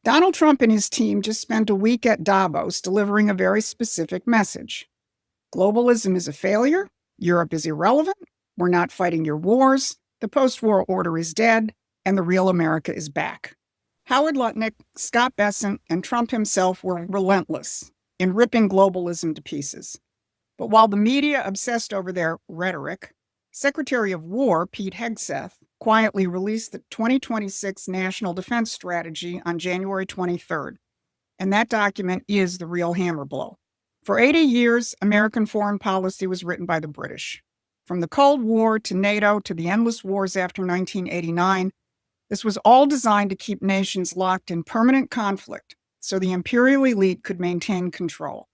Donald Trump and his team just spent a week at Davos delivering a very specific message. Globalism is a failure. Europe is irrelevant. We're not fighting your wars. The post-war order is dead, and the real America is back. Howard Lutnick, Scott Bessent, and Trump himself were relentless in ripping globalism to pieces. But while the media obsessed over their rhetoric, Secretary of War Pete Hegseth quietly released the 2026 National Defense Strategy on January 23rd, and that document is the real hammer blow. For 80 years, American foreign policy was written by the British. From the Cold War to NATO to the endless wars after 1989, this was all designed to keep nations locked in permanent conflict so the imperial elite could maintain control.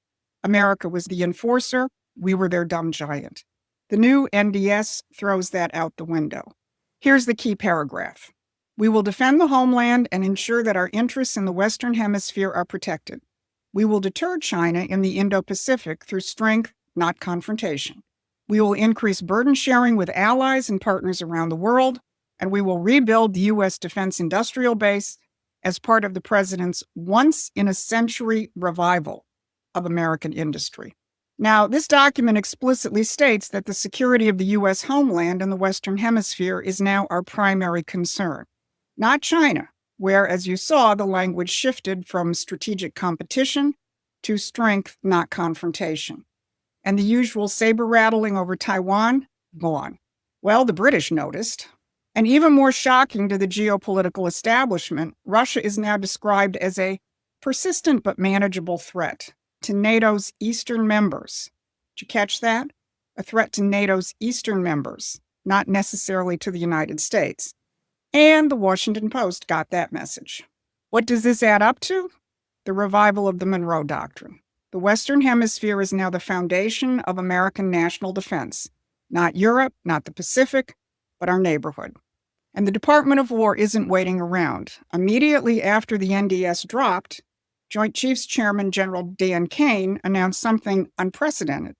America was the enforcer, we were their dumb giant. The new NDS throws that out the window. Here's the key paragraph. We will defend the homeland and ensure that our interests in the Western Hemisphere are protected. We will deter China in the Indo-Pacific through strength, not confrontation. We will increase burden sharing with allies and partners around the world, and we will rebuild the U.S. defense industrial base as part of the president's once-in-a-century revival of American industry. Now, this document explicitly states that the security of the U.S. homeland and the Western Hemisphere is now our primary concern, not China, where, as you saw, the language shifted from strategic competition to strength, not confrontation. And the usual saber-rattling over Taiwan, gone. Well, the British noticed. And even more shocking to the geopolitical establishment, Russia is now described as a persistent but manageable threat to NATO's eastern members. Did you catch that? A threat to NATO's eastern members, not necessarily to the United States. And the Washington Post got that message. What does this add up to? The revival of the Monroe Doctrine. The Western Hemisphere is now the foundation of American national defense. Not Europe, not the Pacific, but our neighborhood. And the Department of War isn't waiting around. Immediately after the NDS dropped, Joint Chiefs Chairman General Dan Kane announced something unprecedented.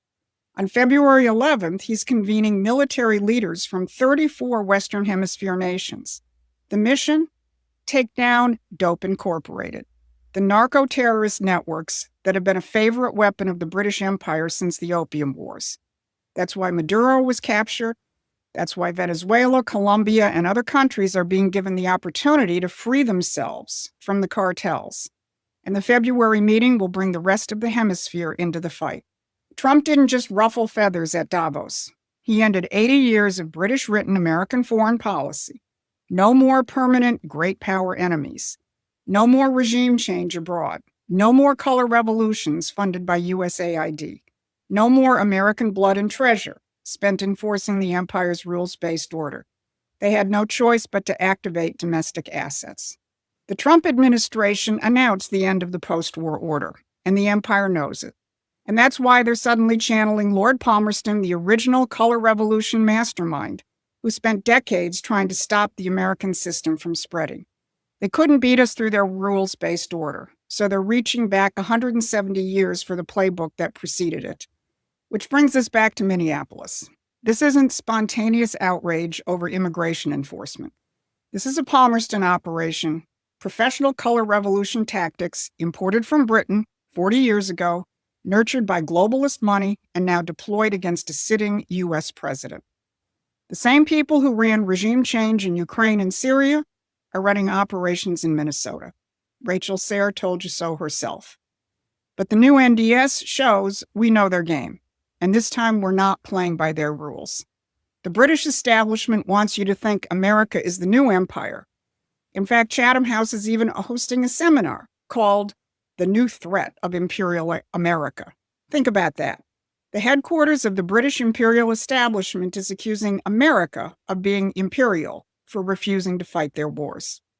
On February 11th, he's convening military leaders from 34 Western Hemisphere nations. The mission? Take down Dope Incorporated, the narco-terrorist networks that have been a favorite weapon of the British Empire since the Opium Wars. That's why Maduro was captured. That's why Venezuela, Colombia, and other countries are being given the opportunity to free themselves from the cartels. And the February meeting will bring the rest of the hemisphere into the fight. Trump didn't just ruffle feathers at Davos. He ended 80 years of British-written American foreign policy. No more permanent great power enemies. No more regime change abroad. No more color revolutions funded by USAID. No more American blood and treasure spent enforcing the empire's rules-based order. They had no choice but to activate domestic assets. The Trump administration announced the end of the post-war order, and the empire knows it. And that's why they're suddenly channeling Lord Palmerston, the original color revolution mastermind, who spent decades trying to stop the American system from spreading. They couldn't beat us through their rules-based order, so they're reaching back 170 years for the playbook that preceded it. Which brings us back to Minneapolis. This isn't spontaneous outrage over immigration enforcement. This is a Palmerston operation, professional color revolution tactics imported from Britain 40 years ago, nurtured by globalist money, and now deployed against a sitting U.S. president. The same people who ran regime change in Ukraine and Syria are running operations in Minnesota. Rachel Sayre told you so herself. But the new NDS shows we know their game. And this time we're not playing by their rules. The British establishment wants you to think America is the new empire. In fact, Chatham House is even hosting a seminar called The New Threat of Imperial America. Think about that. The headquarters of the British imperial establishment is accusing America of being imperial for refusing to fight their wars.